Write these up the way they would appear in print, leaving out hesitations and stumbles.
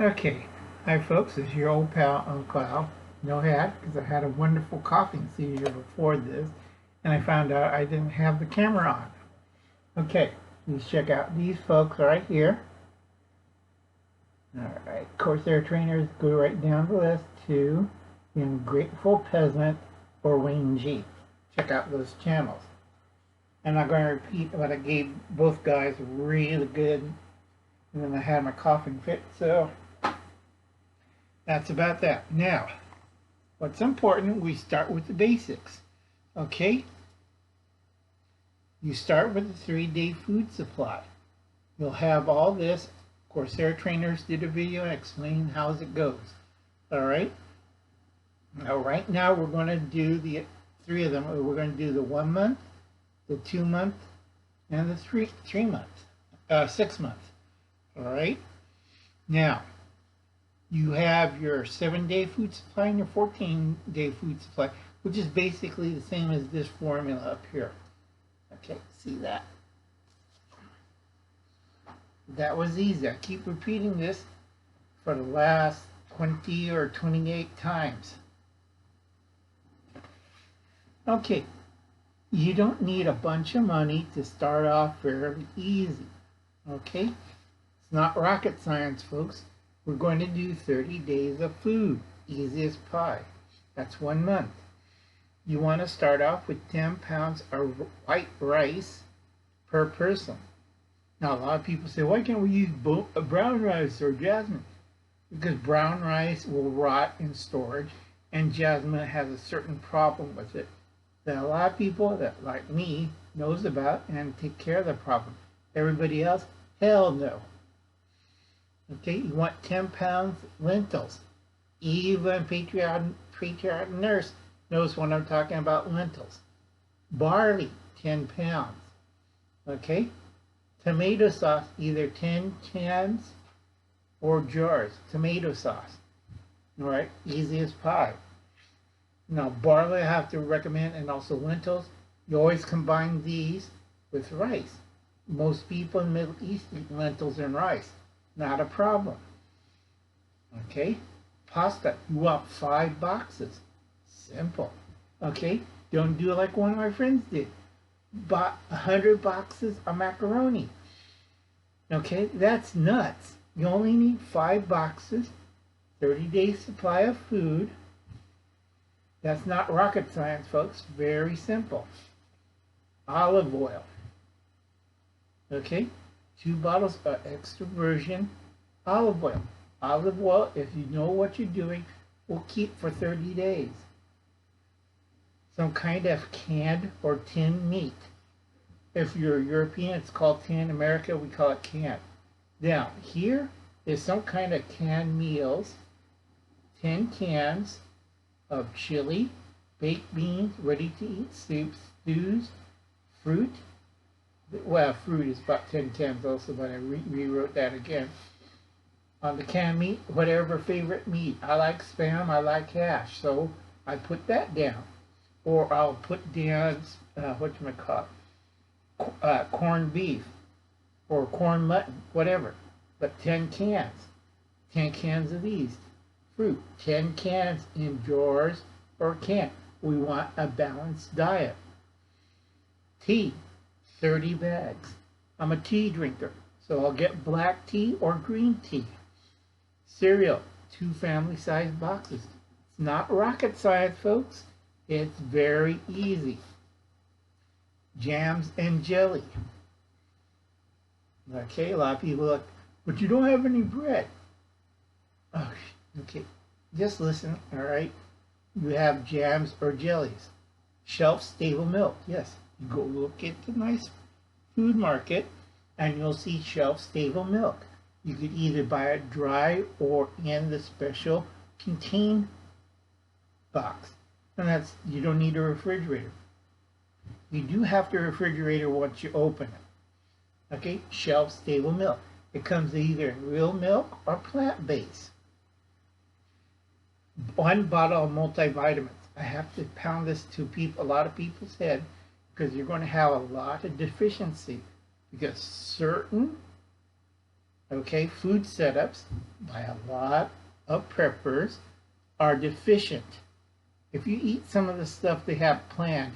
Okay, hi folks, it's your old pal Uncle Al. No hat, because I had a wonderful coughing seizure before this, and I found out I didn't have the camera on. Okay, let's check out these folks right here. Alright, Corsair trainers go right down the list to Grateful Peasant or Wayne G. Check out those channels. I'm not going to repeat what I gave both guys really good, and then I had my coughing fit, so that's about that. Now, what's important, we start with the basics. Okay? You start with the 3-day food supply. You'll have all this. Corsair Trainers did a video explaining how it goes. Alright? Now, right now, we're going to do the 3 of them. We're going to do the 1 month, the 2 month, and the 3 month, 6 month. Alright? Now, you have your 7-day food supply and your 14-day food supply, which is basically the same as this formula up here. Okay, see that? That was easy. I keep repeating this for the last 20 or 28 times. Okay, you don't need a bunch of money to start off fairly easy. Okay? It's not rocket science, folks. We're going to do 30 days of food, easy as pie. That's 1 month. You want to start off with 10 pounds of white rice per person. Now, a lot of people say, why can't we use brown rice or jasmine? Because brown rice will rot in storage, and jasmine has a certain problem with it that a lot of people that, like me, knows about and take care of the problem. Everybody else, hell no. Okay, you want 10 pounds lentils. Even patriotic nurse knows when I'm talking about lentils. Barley, 10 pounds. Okay, tomato sauce, either 10 cans or jars. Tomato sauce. All right, easy as pie. Now, barley I have to recommend, and also lentils. You always combine these with rice. Most people in the Middle East eat lentils and rice. Not a problem. Okay? Pasta. You want 5 boxes. Simple. Okay? Don't do it like one of my friends did. Bought 100 boxes of macaroni. Okay? That's nuts. You only need 5 boxes, 30 days supply of food. That's not rocket science, folks. Very simple. Olive oil. Okay? 2 bottles of extra virgin olive oil. Olive oil, if you know what you're doing, will keep for 30 days. Some kind of canned or tinned meat. If you're European, it's called tin. America, we call it canned. Now, here is some kind of canned meals. 10 cans of chili, baked beans, ready-to-eat soups, stews, fruit. Well, fruit is about 10 cans also, but I rewrote that again. On the canned meat, whatever favorite meat. I like Spam, I like hash, so I put that down. Or I'll put down, corned beef, or corn mutton, whatever. But 10 cans. 10 cans of these. Fruit, 10 cans in jars or can. We want a balanced diet. Tea, 30 bags. I'm a tea drinker, so I'll get black tea or green tea. Cereal, 2 family-sized boxes. It's not rocket science, folks. It's very easy. Jams and jelly. Okay, a lot of people are like, but you don't have any bread. Oh, okay, just listen, all right? You have jams or jellies. Shelf-stable milk, yes. You go look at the nice food market and you'll see shelf-stable milk. You could either buy it dry or in the special contained box. And that's, you don't need a refrigerator. You do have the refrigerator once you open it. Okay, shelf-stable milk. It comes either in real milk or plant-based. 1 bottle of multivitamins. I have to pound this to a lot of people's head because you're going to have a lot of deficiency because certain Okay, food setups by a lot of preppers are deficient. If you eat some of the stuff they have planned,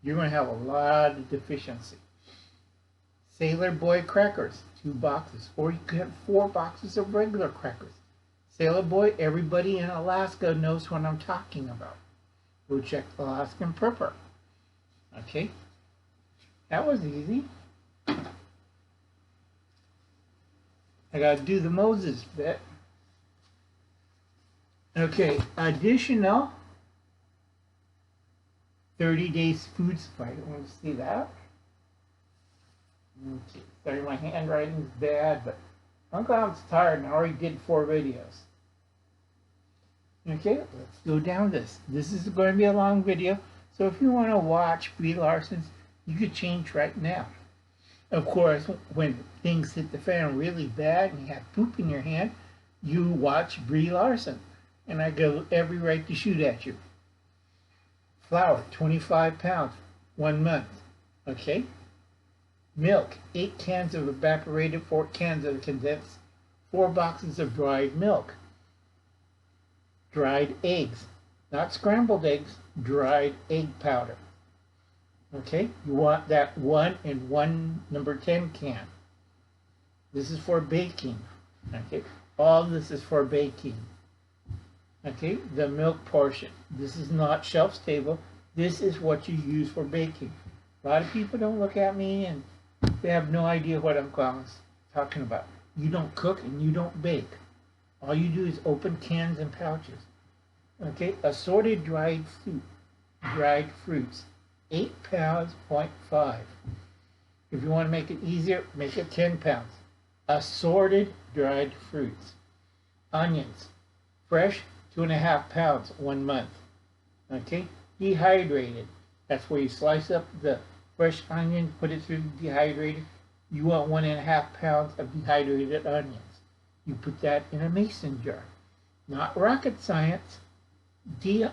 you're going to have a lot of deficiency. Sailor Boy crackers, 2 boxes, or you could have 4 boxes of regular crackers. Sailor Boy, everybody in Alaska knows what I'm talking about. Go check Alaskan Prepper. Okay, that was easy. I got to do the Moses bit. Okay, additional 30 days food supply. I want to see that. Okay, sorry, my handwriting's bad, but Uncle Al's tired and I already did 4 videos. Okay, let's go down this. This is going to be a long video, so if you want to watch Brie Larson's, you could change right now. Of course, when things hit the fan really bad and you have poop in your hand, you watch Brie Larson, and I got every right to shoot at you. Flour, 25 pounds, 1 month. Okay? Milk, 8 cans of evaporated, 4 cans of condensed, 4 boxes of dried milk. Dried eggs, not scrambled eggs, dried egg powder. Okay, you want that 1 in 1 number 10 can. This is for baking. Okay, all this is for baking. Okay, the milk portion. This is not shelf stable. This is what you use for baking. A lot of people don't look at me and they have no idea what I'm talking about. You don't cook and you don't bake. All you do is open cans and pouches. Okay, assorted dried fruits, 8 pounds, 0.5. If you want to make it easier, make it 10 pounds. Assorted dried fruits. Onions, fresh, 2.5 pounds, 1 month. Okay, dehydrated. That's where you slice up the fresh onion, put it through dehydrated. You want 1.5 pounds of dehydrated onions. You put that in a mason jar. Not rocket science.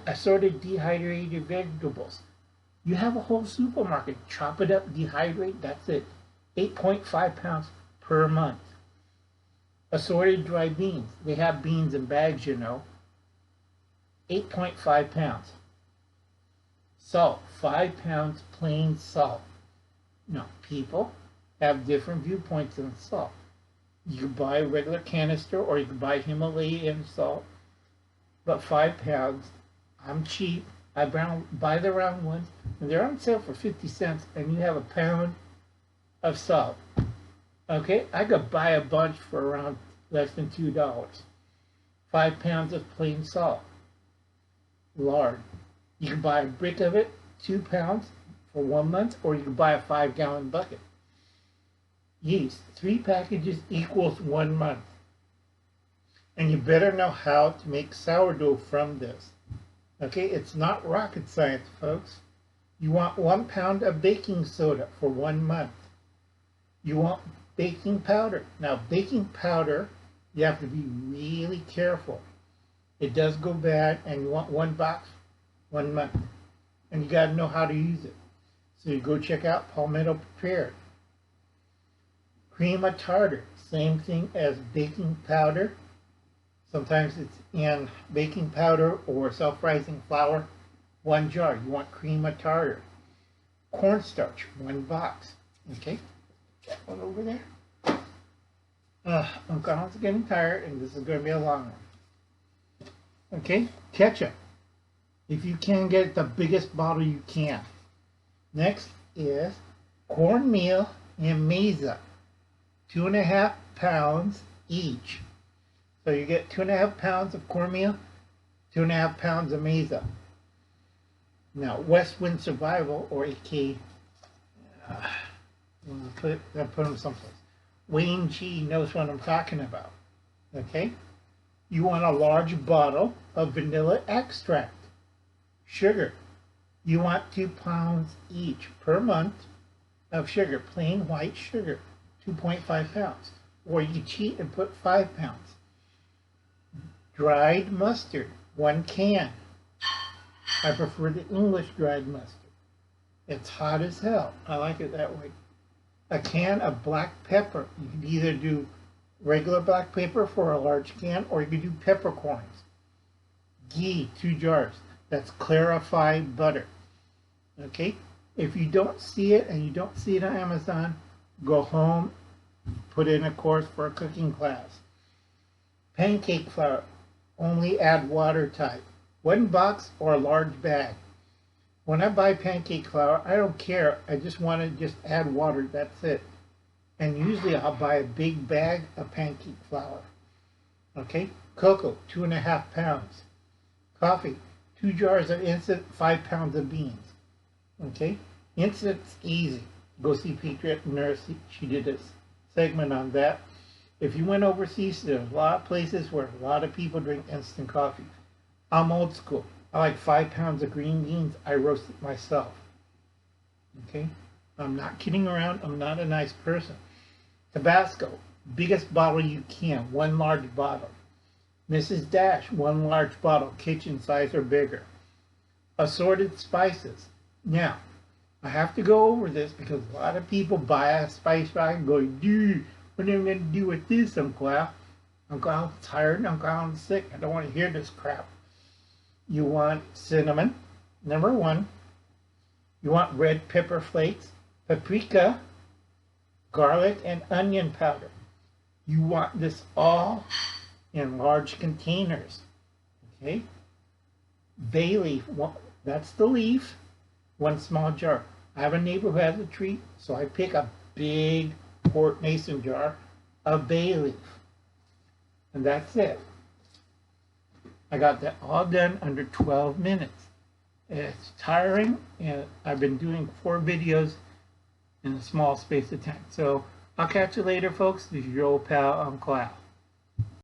Assorted dehydrated vegetables. You have a whole supermarket. Chop it up, dehydrate, that's it. 8.5 pounds per month. Assorted dry beans. They have beans in bags, you know. 8.5 pounds. Salt, 5 pounds plain salt. Now, people have different viewpoints on salt. You can buy a regular canister or you can buy Himalayan salt. But 5 pounds, I'm cheap. I buy the round ones, and they're on sale for 50 cents, and you have a pound of salt. Okay, I could buy a bunch for around less than $2. 5 pounds of plain salt. Lard. You can buy a brick of it, 2 pounds for 1 month, or you can buy a 5-gallon bucket. Yeast. 3 packages equals 1 month. And you better know how to make sourdough from this. Okay, it's not rocket science, folks. You want 1 pound of baking soda for 1 month. You want baking powder. Now, baking powder, you have to be really careful. It does go bad, and you want 1 box, 1 month. And you got to know how to use it. So you go check out Palmetto Prepared. Cream of tartar, same thing as baking powder. Sometimes it's in baking powder or self-rising flour, 1 jar. You want cream of tartar. Cornstarch, 1 box. Okay, that one over there. Uncle Alan's getting tired, and this is going to be a long one. Okay, ketchup. If you can, get the biggest bottle you can. Next is cornmeal and maize. 2.5 pounds each. So you get 2.5 pounds of cornmeal, 2.5 pounds of maize. Now, West Wind Survival, or AK, I'll put them someplace. Wayne G knows what I'm talking about. Okay? You want a large bottle of vanilla extract. Sugar. You want 2 pounds each per month of sugar, plain white sugar, 2.5 pounds. Or you can cheat and put 5 pounds. Dried mustard, 1 can. I prefer the English dried mustard. It's hot as hell. I like it that way. A can of black pepper. You can either do regular black pepper for a large can, or you could do peppercorns. Ghee, 2 jars. That's clarified butter. Okay? If you don't see it and you don't see it on Amazon, go home, put in a course for a cooking class. Pancake flour, only add water type. 1 box or a large bag. When I buy pancake flour, I don't care. I just want to just add water. That's it. And usually I'll buy a big bag of pancake flour. Okay? Cocoa, 2.5 pounds. Coffee, 2 jars of instant, 5 pounds of beans. Okay? Instant's easy. Go see Patriot Nurse. She did a segment on that. If you went overseas, there's a lot of places where a lot of people drink instant coffee. I'm old school. I like 5 pounds of green beans. I roast it myself. Okay? I'm not kidding around. I'm not a nice person. Tabasco, biggest bottle you can, 1 large bottle. Mrs. Dash, 1 large bottle, kitchen size or bigger. Assorted spices. Now, I have to go over this because a lot of people buy a spice bag and go, dude, what am I going to do with this, Uncle Al? Uncle Al's tired, Uncle Al's sick. I don't want to hear this crap. You want cinnamon, number 1. You want red pepper flakes, paprika, garlic, and onion powder. You want this all in large containers. Okay? Bay leaf, that's the leaf, 1 small jar. I have a neighbor who has a tree, so I pick a big quart mason jar of bay leaf. And that's it. I got that all done under 12 minutes. It's tiring, and I've been doing 4 videos in a small space of time. So I'll catch you later, folks. This is your old pal, Uncle Al.